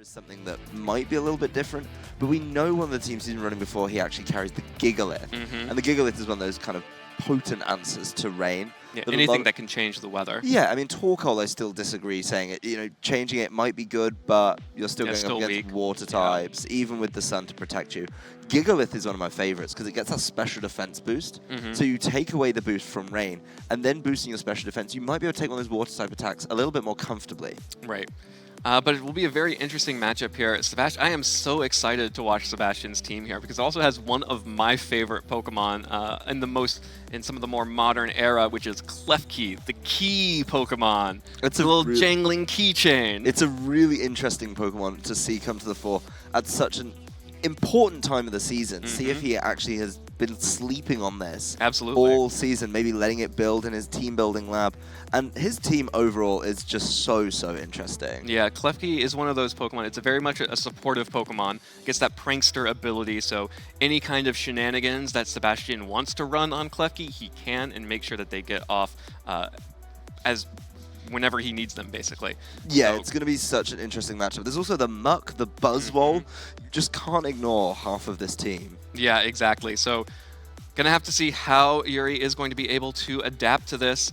Is something that might be a little bit different, but we know one of the teams he's been running before, he actually carries the Gigalith. And the Gigalith is one of those kind of potent answers to rain. Yeah, anything that can change the weather. Yeah, I mean, Torkoal, I still disagree, saying it, changing it might be good, but you're still going up against water types, even with the sun to protect you. Gigalith is one of my favorites because it gets that special defense boost. So you take away the boost from rain, and then boosting your special defense, you might be able to take one of those water type attacks a little bit more comfortably. Right. But it will be a very interesting matchup here. Sebastian, I am so excited to watch Sebastian's team here because it also has one of my favorite Pokemon in some of the more modern era, which is Klefki, the key Pokemon. It's a little jangling keychain. It's a really interesting Pokemon to see come to the fore at such an important time of the season. See if he actually has been sleeping on this all season, maybe letting it build in his team building lab. And his team overall is just so interesting. Yeah, Klefki is one of those Pokemon. It's very much a supportive Pokemon. Gets that prankster ability, so any kind of shenanigans that Sebastian wants to run on Klefki, he can, and make sure that they get off whenever he needs them, basically. Yeah, so it's going to be such an interesting matchup. There's also the Muck, the Buzzwole. You just can't ignore half of this team. Yeah, exactly. So gonna have to see how Yuri is going to be able to adapt to this.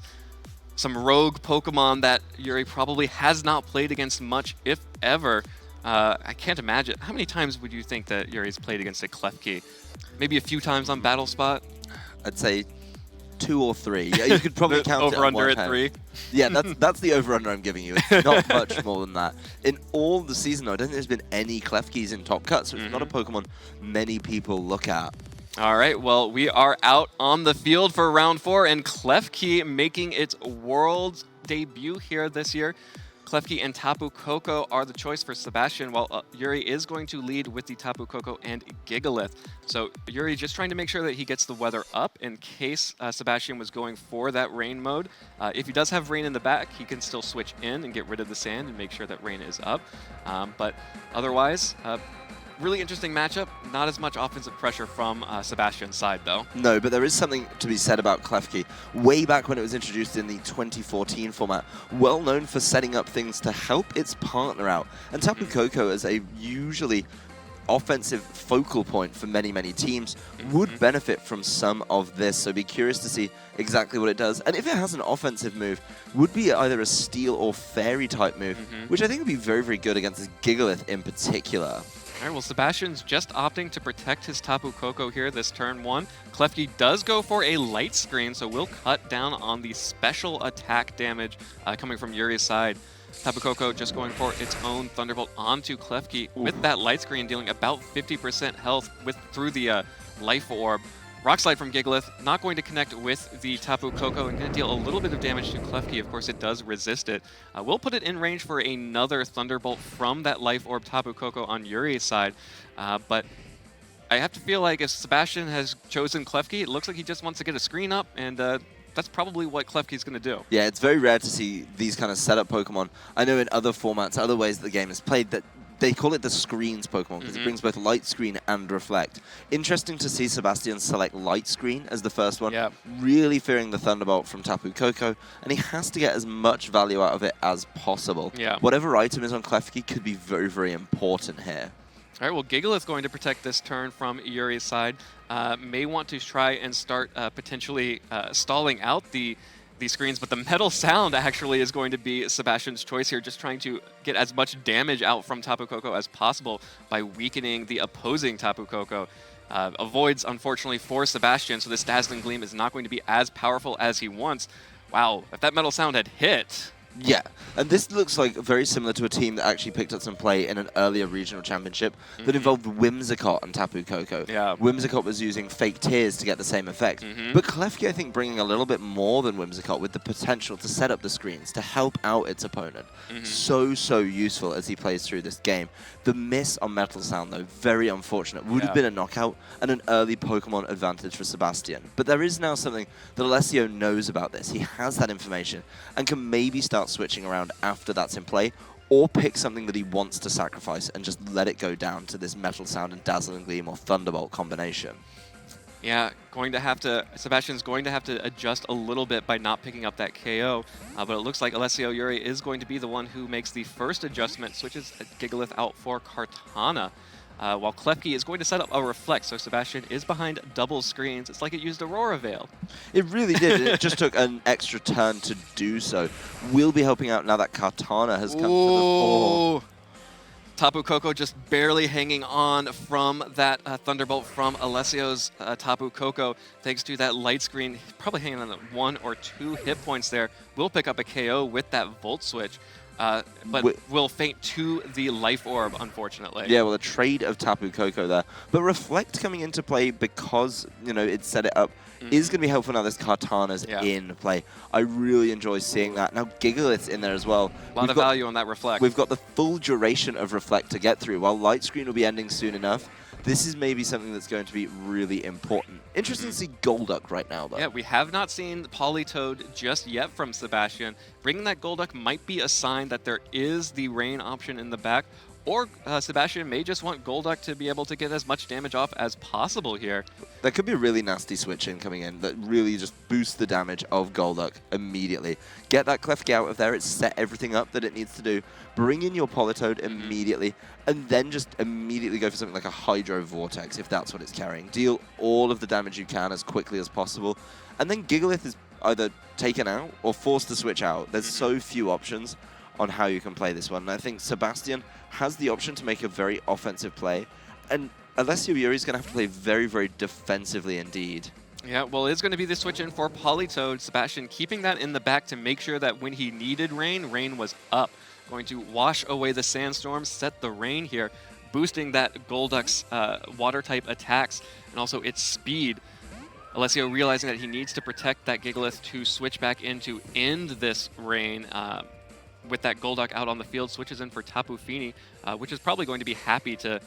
Some rogue Pokemon that Yuri probably has not played against much, if ever. I can't imagine. How many times would you think that Yuri's played against a Klefki? Maybe a few times on Battle Spot? I'd say 2 or 3. Yeah, you could probably count it over-under at 3. Yeah, that's the over-under I'm giving you. It's not much more than that. In all the season, though, I don't think there's been any Klefkis in Top Cut, so it's not a Pokemon many people look at. All right, well, we are out on the field for round 4, and Klefki making its world debut here this year. Klefki and Tapu Koko are the choice for Sebastian, while Yuri is going to lead with the Tapu Koko and Gigalith. So Yuri just trying to make sure that he gets the weather up in case Sebastian was going for that rain mode. If he does have rain in the back, he can still switch in and get rid of the sand and make sure that rain is up. But otherwise, really interesting matchup. Not as much offensive pressure from Sebastian's side, though. No, but there is something to be said about Klefki. Way back when it was introduced in the 2014 format, well known for setting up things to help its partner out. And Tapu Koko, as a usually offensive focal point for many teams, would benefit from some of this. So be curious to see exactly what it does. And if it has an offensive move, would be either a Steel or Fairy type move, which I think would be very good against this Gigalith in particular. All right, well, Sebastian's just opting to protect his Tapu Koko here this turn 1. Klefki does go for a light screen, so we'll cut down on the special attack damage coming from Yuri's side. Tapu Koko just going for its own Thunderbolt onto Klefki with that light screen, dealing about 50% health through the Life Orb. Rock Slide from Gigalith, not going to connect with the Tapu Koko and going to deal a little bit of damage to Klefki. Of course, it does resist it. We'll put it in range for another Thunderbolt from that Life Orb Tapu Koko on Yuri's side. But I have to feel like if Sebastian has chosen Klefki, it looks like he just wants to get a screen up, and that's probably what Klefki's going to do. Yeah, it's very rare to see these kind of setup Pokemon. I know in other formats, other ways that the game is played, that they call it the screens Pokemon because it brings both light screen and reflect. Interesting to see Sebastian select light screen as the first one. Yep. Really fearing the Thunderbolt from Tapu Koko, and he has to get as much value out of it as possible. Yeah. Whatever item is on Klefki could be very important here. All right, well, Gigalith going to protect this turn from Yuri's side. May want to try and start potentially stalling out the screens, but the metal sound actually is going to be Sebastian's choice here, just trying to get as much damage out from Tapu Koko as possible by weakening the opposing Tapu Koko. Avoids, unfortunately, for Sebastian, so this Dazzling Gleam is not going to be as powerful as he wants. Wow, if that metal sound had hit... Yeah, and this looks like very similar to a team that actually picked up some play in an earlier regional championship that involved Whimsicott and Tapu Koko. Yeah. Whimsicott was using fake tears to get the same effect. But Klefki, I think, bringing a little bit more than Whimsicott with the potential to set up the screens to help out its opponent. So useful as he plays through this game. The miss on Metal Sound, though, very unfortunate. Would have been a knockout and an early Pokemon advantage for Sebastian. But there is now something that Alessio knows about this. He has that information and can maybe start switching around after that's in play, or pick something that he wants to sacrifice and just let it go down to this Metal Sound and Dazzling Gleam or Thunderbolt combination. Yeah, Sebastian's going to have to adjust a little bit by not picking up that KO, but it looks like Alessio Yuri is going to be the one who makes the first adjustment, switches Gigalith out for Kartana, while Klefki is going to set up a Reflect, so Sebastian is behind double screens. It's like it used Aurora Veil. It really did. It just took an extra turn to do so. We'll be helping out now that Kartana has come to the fore. Tapu Koko just barely hanging on from that Thunderbolt from Alessio's Tapu Koko. Thanks to that light screen, probably hanging on 1 or 2 hit points there. Will pick up a KO with that Volt Switch, but will faint to the Life Orb, unfortunately. Yeah, well, a trade of Tapu Koko there. But Reflect coming into play because, it set it up is going to be helpful now this Kartana's in play. I really enjoy seeing that. Now Gigalith's in there as well. A lot of value on that Reflect. We've got the full duration of Reflect to get through. While Light Screen will be ending soon enough, this is maybe something that's going to be really important. Interesting to see Golduck right now, though. Yeah, we have not seen Politoed just yet from Sebastian. Bringing that Golduck might be a sign that there is the Rain option in the back, or Sebastian may just want Golduck to be able to get as much damage off as possible here. There could be a really nasty switch in coming in that really just boosts the damage of Golduck immediately. Get that Klefki out of there, it's set everything up that it needs to do. Bring in your Politoed immediately, and then just immediately go for something like a Hydro Vortex if that's what it's carrying. Deal all of the damage you can as quickly as possible, and then Gigalith is either taken out or forced to switch out. There's so few options on how you can play this one. And I think Sebastian has the option to make a very offensive play, and Alessio Yuri is going to have to play very, very defensively indeed. Yeah, well, it's going to be the switch in for Politoed. Sebastian keeping that in the back to make sure that when he needed Rain, Rain was up. Going to wash away the Sandstorm, set the Rain here, boosting that Golduck's Water-type attacks and also its speed. Alessio realizing that he needs to protect that Gigalith to switch back in to end this Rain. With that Golduck out on the field, switches in for Tapu Fini, which is probably going to be happy to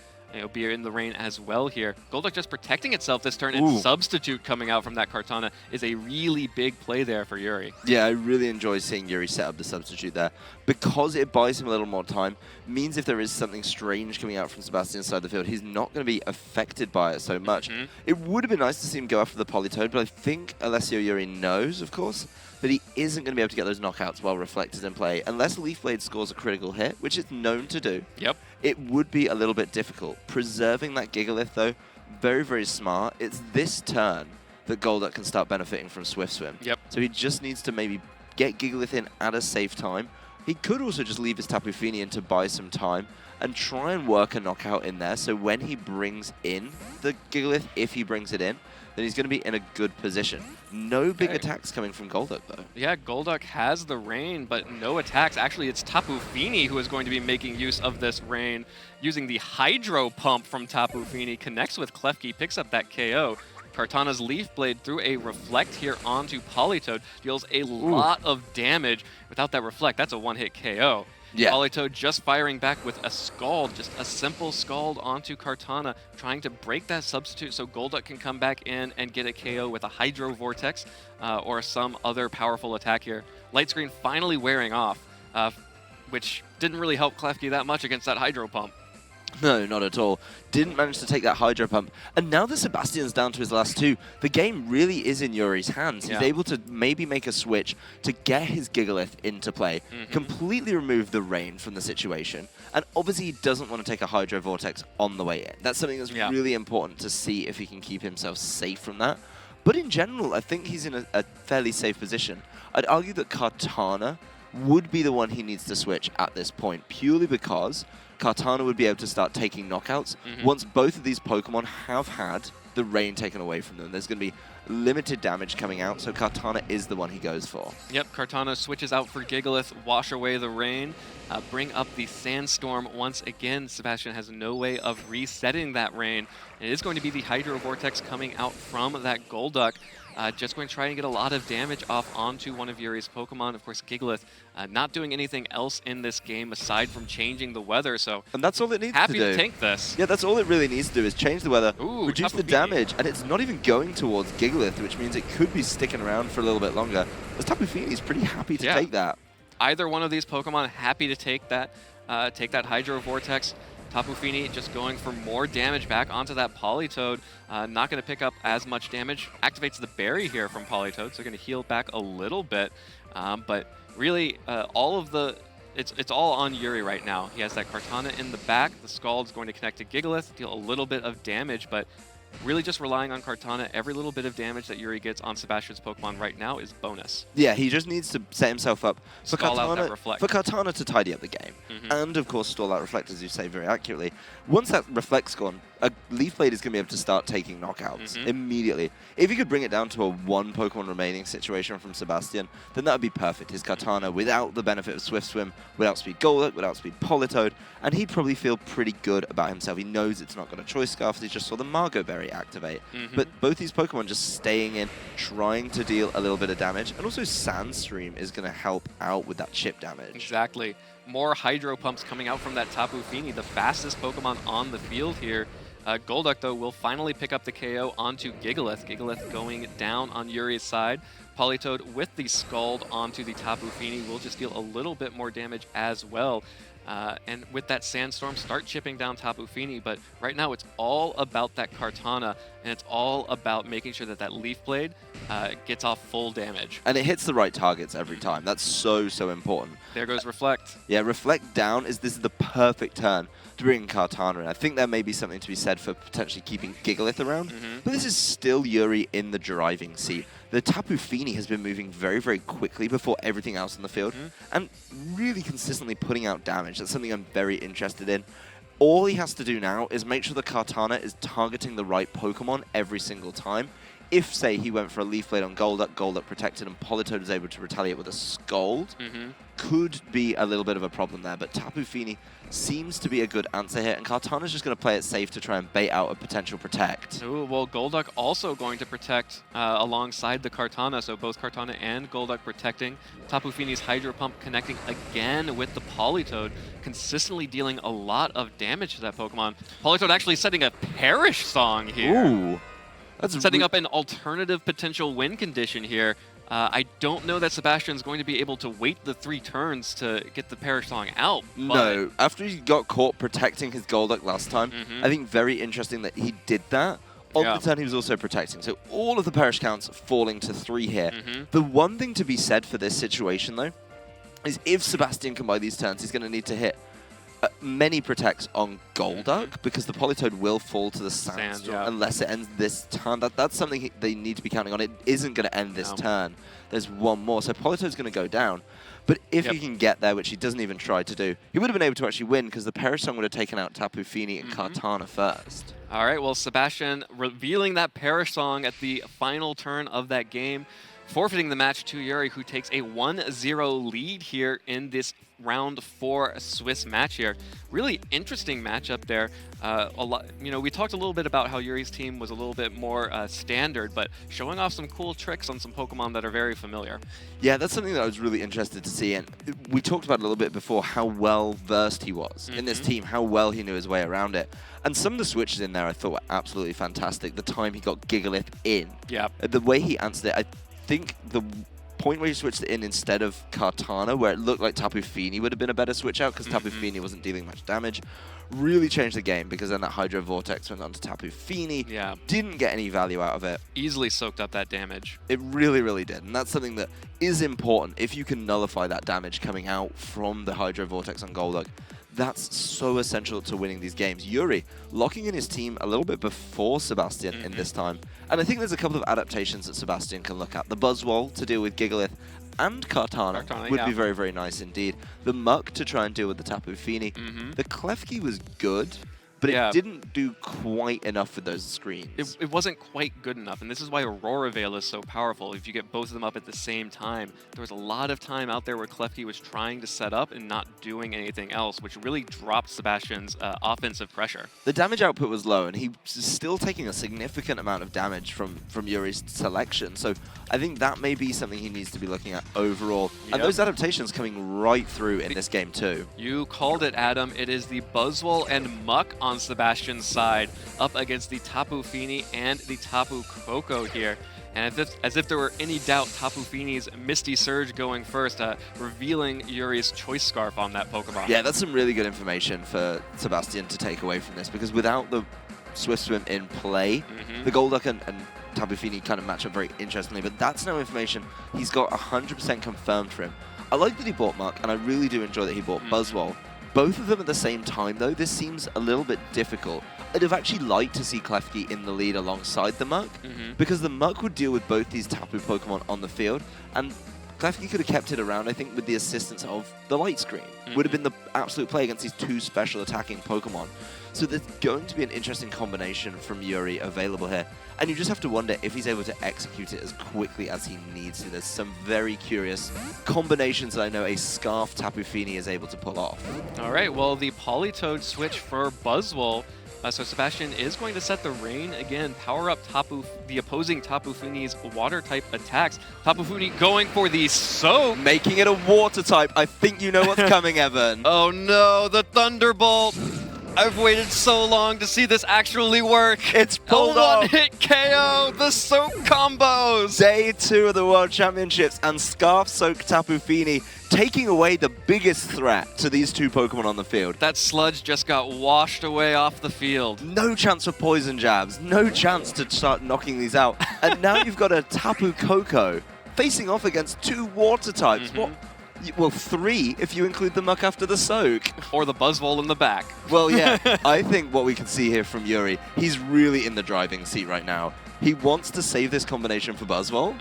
be in the rain as well here. Golduck just protecting itself this turn, and Substitute coming out from that Kartana is a really big play there for Yuri. Yeah, I really enjoy seeing Yuri set up the Substitute there. Because it buys him a little more time, means if there is something strange coming out from Sebastian's side of the field, he's not going to be affected by it so much. It would have been nice to see him go after the Politoed, but I think Alessio Yuri knows, of course, that he isn't going to be able to get those knockouts while Reflect is in play. Unless Leaf Blade scores a critical hit, which it's known to do, it would be a little bit difficult. Preserving that Gigalith, though, very, very smart. It's this turn that Golduck can start benefiting from Swift Swim. So he just needs to maybe get Gigalith in at a safe time. He could also just leave his Tapu Fini in to buy some time and try and work a knockout in there. So when he brings in the Gigalith, if he brings it in, then he's going to be in a good position. No big attacks coming from Golduck, though. Yeah, Golduck has the Rain, but no attacks. Actually, it's Tapu Fini who is going to be making use of this Rain, using the Hydro Pump from Tapu Fini, connects with Klefki, picks up that KO. Kartana's Leaf Blade through a Reflect here onto Politoed, deals a lot of damage. Without that Reflect, that's a one-hit KO. Yeah. Politoed just firing back with a Scald, just a simple Scald onto Kartana, trying to break that Substitute so Golduck can come back in and get a KO with a Hydro Vortex or some other powerful attack here. Light Screen finally wearing off, which didn't really help Klefki that much against that Hydro Pump. No, not at all. Didn't manage to take that Hydro Pump. And now that Sebastian's down to his last two, the game really is in Yuri's hands. He's able to maybe make a switch to get his Gigalith into play, completely remove the Rain from the situation, and obviously he doesn't want to take a Hydro Vortex on the way in. That's something that's really important to see if he can keep himself safe from that. But in general, I think he's in a fairly safe position. I'd argue that Kartana would be the one he needs to switch at this point, purely because Kartana would be able to start taking knockouts once both of these Pokemon have had the Rain taken away from them. There's going to be limited damage coming out, so Kartana is the one he goes for. Yep, Kartana switches out for Gigalith, wash away the Rain, bring up the Sandstorm once again. Sebastian has no way of resetting that Rain. It is going to be the Hydro Vortex coming out from that Golduck. Just going to try and get a lot of damage off onto one of Yuri's Pokemon. Of course, Gigalith not doing anything else in this game aside from changing the weather, so and that's all it needs happy to do. To tank this. Yeah, that's all it really needs to do is change the weather, reduce the damage, and it's not even going towards Gigalith, which means it could be sticking around for a little bit longer. As Tapu Fini is pretty happy to take that. Either one of these Pokemon happy to take that Hydro Vortex. Tapu Fini just going for more damage back onto that Politoed. Not going to pick up as much damage. Activates the berry here from Politoed, so going to heal back a little bit. But really, it's all on Yuri right now. He has that Kartana in the back. The Scald's going to connect to Gigalith, deal a little bit of damage, but really just relying on Kartana. Every little bit of damage that Yuri gets on Sebastian's Pokemon right now is bonus. Yeah, he just needs to set himself up for Kartana to tidy up the game. And, of course, stall out Reflect, as you say very accurately. Once that Reflect's gone, a Leaf Blade is going to be able to start taking knockouts immediately. If you could bring it down to a 1 Pokemon remaining situation from Sebastian, then that would be perfect. His Kartana without the benefit of Swift Swim, without Speed Golduck, without Speed Politoed, and he'd probably feel pretty good about himself. He knows it's not got a Choice Scarf, he just saw the Margot Berry activate. But both these Pokemon just staying in, trying to deal a little bit of damage, and also Sandstream is going to help out with that chip damage. Exactly. More Hydro Pumps coming out from that Tapu Fini, the fastest Pokemon on the field here. Golduck, though, will finally pick up the KO onto Gigalith. Gigalith going down on Yuri's side. Politoed with the Scald onto the Tapu Fini will just deal a little bit more damage as well. And with that Sandstorm, start chipping down Tapu Fini, but right now it's all about that Kartana, and it's all about making sure that that Leaf Blade gets off full damage. And it hits the right targets every time. That's so, so important. There goes Reflect. Yeah, Reflect down this is the perfect turn to bring Kartana in. I think there may be something to be said for potentially keeping Gigalith around, but this is still Yuri in the driving seat. The Tapu Fini has been moving very, very quickly before everything else in the field, and really consistently putting out damage. That's something I'm very interested in. All he has to do now is make sure the Kartana is targeting the right Pokemon every single time. If, say, he went for a Leaf Blade on Golduck, Golduck protected, and Politoed was able to retaliate with a Scald, could be a little bit of a problem there. But Tapu Fini seems to be a good answer here, and Kartana's just going to play it safe to try and bait out a potential Protect. Ooh, well, Golduck also going to protect alongside the Kartana, so both Kartana and Golduck protecting. Tapu Fini's Hydro Pump connecting again with the Politoed, consistently dealing a lot of damage to that Pokemon. Politoed actually setting a Perish Song here. Ooh. That's setting up an alternative potential win condition here. I don't know that Sebastian's going to be able to wait the 3 turns to get the Perish Song out. No, after he got caught protecting his Golduck last time, I think very interesting that he did that. On the turn, he was also protecting. So all of the Perish counts falling to 3 here. The one thing to be said for this situation, though, is if Sebastian can buy these turns, he's going to need to hit many protects on Golduck, because the Politoed will fall to the Sandstorm unless it ends this turn. That's something they need to be counting on. It isn't going to end this turn. There's one more. So Politoed's going to go down. But if he can get there, which he doesn't even try to do, he would have been able to actually win, because the Perish Song would have taken out Tapu Fini and Kartana first. All right, well, Sebastian revealing that Perish Song at the final turn of that game, forfeiting the match to Yuri, who takes a 1-0 lead here in this round 4 Swiss match here. Really interesting matchup there. We talked a little bit about how Yuri's team was a little bit more standard, but showing off some cool tricks on some Pokemon that are very familiar. Yeah, that's something that I was really interested to see, and we talked about a little bit before how well versed he was in this team, how well he knew his way around it. And some of the switches in there I thought were absolutely fantastic. The time he got Gigalith in, the way he answered it, I think the point where he switched it in instead of Kartana, where it looked like Tapu Fini would have been a better switch out, because Tapu Fini wasn't dealing much damage, really changed the game, because then that Hydro Vortex went on to Tapu Fini, didn't get any value out of it. Easily soaked up that damage. It really, really did, and that's something that is important. If you can nullify that damage coming out from the Hydro Vortex on Golduck, that's so essential to winning these games. Yuri locking in his team a little bit before Sebastian in this time. And I think there's a couple of adaptations that Sebastian can look at. The Buzzwole to deal with Gigalith and Kartana would be very, very nice indeed. The Muck to try and deal with the Tapu Fini. The Klefki was good, but it didn't do quite enough with those screens. It wasn't quite good enough, and this is why Aurora Veil is so powerful. If you get both of them up at the same time, there was a lot of time out there where Klefki was trying to set up and not doing anything else, which really dropped Sebastian's offensive pressure. The damage output was low, and he was still taking a significant amount of damage from Yuri's selection, so I think that may be something he needs to be looking at overall. And those adaptations coming right through in this game too. You called it, Adam. It is the Buzzwole and Muck on Sebastian's side up against the Tapu Fini and the Tapu Koko here. And as if there were any doubt, Tapu Fini's Misty Surge going first, revealing Yuri's Choice Scarf on that Pokemon. Yeah, that's some really good information for Sebastian to take away from this, because without the Swift Swim in play, the Golduck and Tapu Fini kind of match up very interestingly, but that's no information he's got 100% confirmed for him. I like that he bought Muck, and I really do enjoy that he bought Buzzwole. Both of them at the same time, though, this seems a little bit difficult. I'd have actually liked to see Klefki in the lead alongside the Muck, because the Muck would deal with both these Tapu Pokemon on the field, and Klefki could have kept it around, I think, with the assistance of the Light Screen. Would have been the absolute play against these two special attacking Pokemon. So there's going to be an interesting combination from Yuri available here. And you just have to wonder if he's able to execute it as quickly as he needs to. There's some very curious combinations that I know a Scarf Tapu Fini is able to pull off. All right, well, the Politoed switch for Buzzwole. So Sebastian is going to set the Rain again, power up the opposing Tapu Fini's water-type attacks. Tapu Fini going for the Soak. Making it a water type. I think you know what's coming, Evan. Oh no, the Thunderbolt. I've waited so long to see this actually work. It's pulled off. One-hit KO, the Soak combos. Day 2 of the World Championships, and Scarf Soak Tapu Fini taking away the biggest threat to these two Pokemon on the field. That sludge just got washed away off the field. No chance for poison jabs, no chance to start knocking these out. And now you've got a Tapu Koko facing off against two water types. What? Well, 3 if you include the Muck after the Soak. Or the Buzzwole in the back. Well, yeah, I think what we can see here from Yuri, he's really in the driving seat right now. He wants to save this combination for Buzzwole,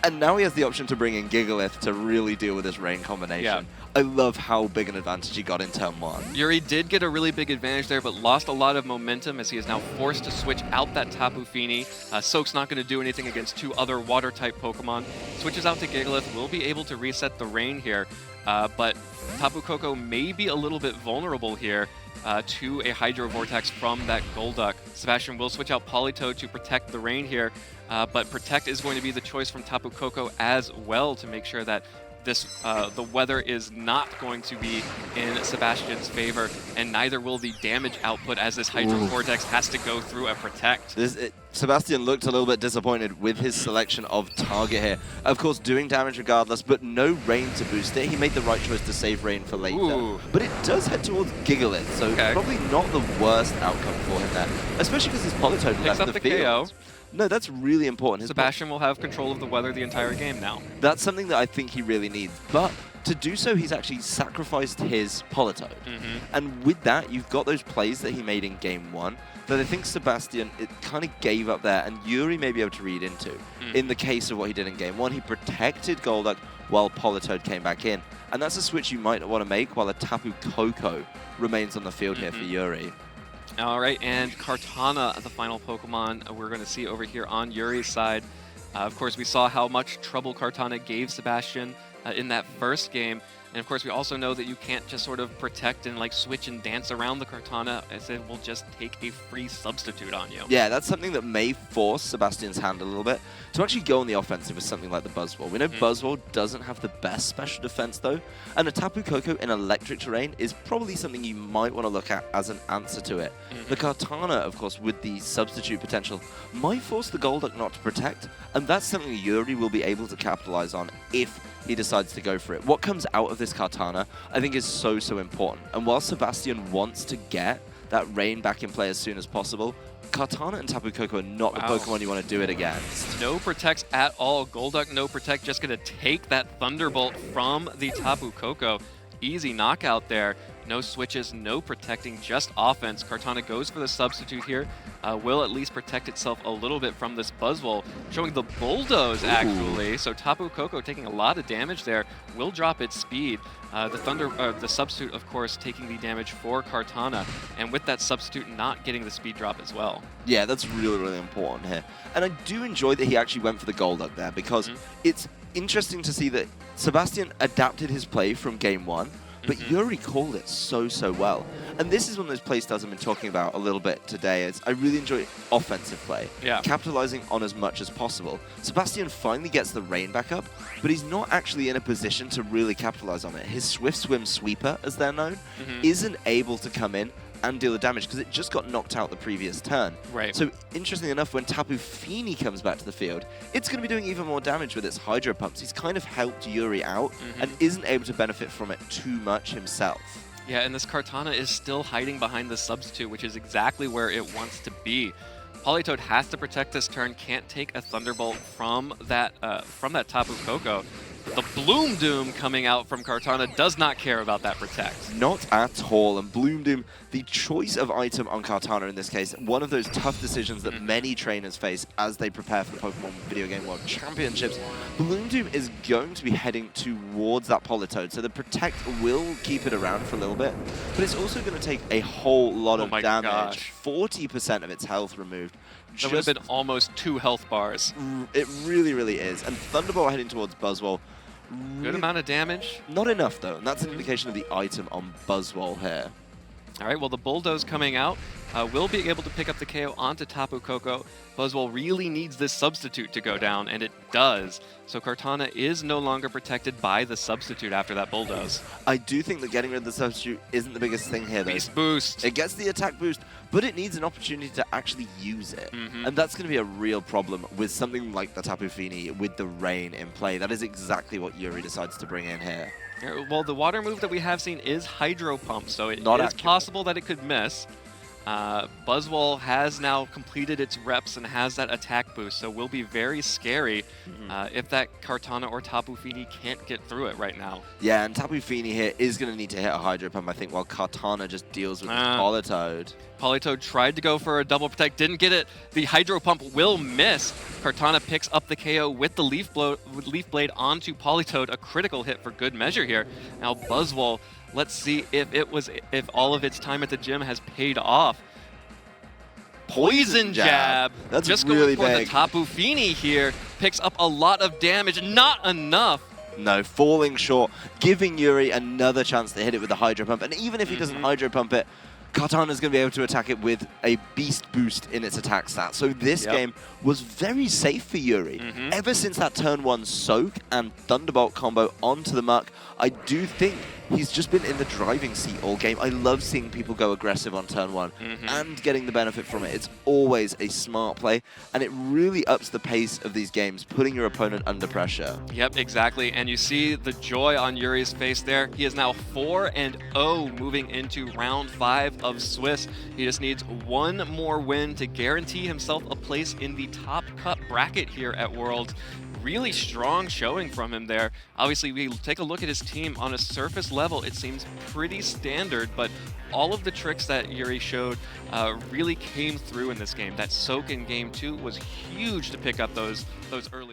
and now he has the option to bring in Gigalith to really deal with this Rain combination. Yeah. I love how big an advantage he got in turn 1. Yuri did get a really big advantage there, but lost a lot of momentum as he is now forced to switch out that Tapu Fini. Soak's not going to do anything against two other Water-type Pokemon. Switches out to Gigalith, will be able to reset the Rain here, but Tapu Koko may be a little bit vulnerable here to a Hydro Vortex from that Golduck. Sebastian will switch out Politoed to protect the Rain here, but Protect is going to be the choice from Tapu Koko as well to make sure that the weather is not going to be in Sebastian's favor, and neither will the damage output as this Hydro Vortex has to go through a Protect. Sebastian looked a little bit disappointed with his selection of target here. Of course, doing damage regardless, but no Rain to boost it. He made the right choice to save Rain for later. But it does head towards Gigalith, so probably not the worst outcome for him there, especially because his Politoed left the field. KO. No, that's really important. Sebastian will have control of the weather the entire game now. That's something that I think he really needs. But to do so, he's actually sacrificed his Politoed. And with that, you've got those plays that he made in Game 1 that I think Sebastian, it kind of gave up there, and Yuri may be able to read into. In the case of what he did in Game 1, he protected Golduck while Politoed came back in. And that's a switch you might want to make while a Tapu Koko remains on the field here for Yuri. All right, and Kartana, the final Pokemon we're going to see over here on Yuri's side. Of course, we saw how much trouble Kartana gave Sebastian in that first game. And of course, we also know that you can't just sort of protect and like switch and dance around the Kartana, as it will just take a free substitute on you. Yeah, that's something that may force Sebastian's hand a little bit to actually go on the offensive with something like the Buzzwole. We know Buzzwole doesn't have the best special defense though, and a Tapu Koko in electric terrain is probably something you might want to look at as an answer to it. The Kartana, of course, with the substitute potential, might force the Golduck not to protect, and that's something Yuri will be able to capitalize on if he decides to go for it. What comes out of this Kartana, I think, is so important. And while Sebastian wants to get that Rain back in play as soon as possible, Kartana and Tapu Koko are not the Pokemon you want to do it against. No protects at all. Golduck, no protect, just going to take that Thunderbolt from the Tapu Koko. Easy knockout there. No switches, no protecting, just offense. Kartana goes for the substitute here. Will at least protect itself a little bit from this Buzzwole, showing the Bulldoze actually. So Tapu Koko taking a lot of damage there, will drop its speed. The substitute, of course, taking the damage for Kartana, and with that substitute not getting the speed drop as well. Yeah, that's really, really important here. And I do enjoy that he actually went for the Golduck there, because it's interesting to see that Sebastian adapted his play from Game 1, but Yuri called it so well. And this is one of those play styles I've been talking about a little bit today. I really enjoy offensive play, capitalizing on as much as possible. Sebastian finally gets the Rain back up, but he's not actually in a position to really capitalize on it. His Swift Swim Sweeper, as they're known, isn't able to come in and deal the damage because it just got knocked out the previous turn. Right. So interestingly enough, when Tapu Fini comes back to the field, it's going to be doing even more damage with its Hydro Pumps. He's kind of helped Yuri out and isn't able to benefit from it too much himself. Yeah, and this Kartana is still hiding behind the Substitute, which is exactly where it wants to be. Politoed has to protect this turn, can't take a Thunderbolt from that Tapu Koko. The Bloom Doom coming out from Kartana does not care about that protect. Not at all. And Bloom Doom, the choice of item on Kartana in this case, one of those tough decisions that many trainers face as they prepare for the Pokemon Video Game World Championships. Bloom Doom is going to be heading towards that Politoed, so the protect will keep it around for a little bit, but it's also going to take a whole lot of damage. Gosh. 40% of its health removed. That would have been almost 2 health bars. It really, really is. And Thunderbolt heading towards Buzzwole. Good amount of damage. Not enough, though, and that's an indication of the item on Buzzwole here. All right, well, the Bulldoze coming out will be able to pick up the KO onto Tapu Koko. Buzzwole really needs this Substitute to go down, and it does. So Kartana is no longer protected by the Substitute after that Bulldoze. I do think that getting rid of the Substitute isn't the biggest thing here, though. Beast Boost. It gets the attack boost, but it needs an opportunity to actually use it. And that's going to be a real problem with something like the Tapu Fini with the Rain in play. That is exactly what Yuri decides to bring in here. Well, the water move that we have seen is Hydro Pump, so it is possible that it could miss. Buzzwole has now completed its reps and has that attack boost, so will be very scary if that Kartana or Tapu Fini can't get through it right now. Yeah, and Tapu Fini here is going to need to hit a Hydro Pump, I think, while Kartana just deals with Politoed. Politoed tried to go for a double protect, didn't get it. The Hydro Pump will miss. Kartana picks up the KO with the Leaf Blade onto Politoed, a critical hit for good measure here. Now Buzzwole, let's see if all of its time at the gym has paid off. Poison Jab. That's just really going for big. the Tapu Fini here. Picks up a lot of damage, not enough. No, falling short, giving Yuri another chance to hit it with the Hydro Pump. And even if he doesn't Hydro Pump it, Kartana's going to be able to attack it with a Beast Boost in its attack stat. So this game was very safe for Yuri. Ever since that turn 1 Soak and Thunderbolt combo onto the Muck, I do think he's just been in the driving seat all game. I love seeing people go aggressive on turn 1 and getting the benefit from it. It's always a smart play, and it really ups the pace of these games, putting your opponent under pressure. Yep, exactly. And you see the joy on Yuri's face there. He is now 4-0 moving into round 5 of Swiss. He just needs one more win to guarantee himself a place in the top cut bracket here at Worlds. Really strong showing from him there. Obviously, we take a look at his team on a surface level. It seems pretty standard, but all of the tricks that Yuri showed really came through in this game. That soak in game 2 was huge to pick up those early